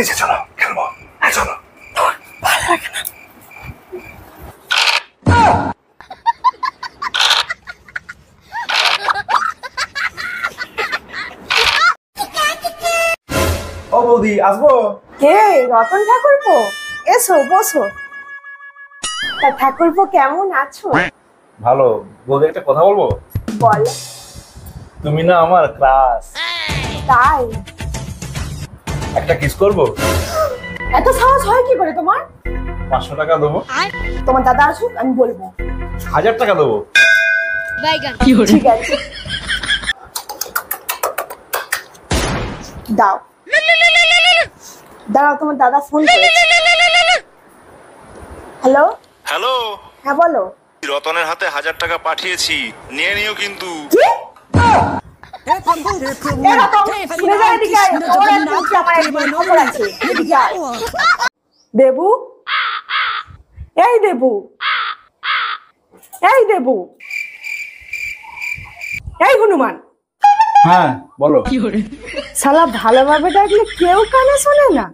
নিচে চলো খেলবো। হ্যাঁ চলো। ভালো লাগে না। ও বৌদি আসবো? কে? রতন ঠাকুরপো? এসো বসো। তা ঠাকুরপো কেমন আছো? ভালো। বৌদি একটা কথা বলবো? বলো। তুমি না আমার ক্রাশ। তাই? একটা কিস করবো? এত সাহস হয় কি করে তোমার? 500 টাকা দেবো। তোমার দাদা আসুক আমি বলবো। 1000 টাকা দেবো। ঠিক আছে দাও। দাঁড়াও, তোমার দাদা ফোন করেছে। হ্যালো। হ্যালো, হ্যাঁ বলো। রতনের হাতে 1000 টাকা পাঠিয়েছি, নিয়ে নিও কিন্তু। কি? এ রতন, শুনে যা এদিকে আয়। ওর একটু আমার একবার খবর আছে। এদিকে আয়। দেবু, এই দেবু, এই দেবু, এই হনুমান। হ্যাঁ বলো। শালা ভালোভাবে ডাকলে কেউ কানে শোনে না।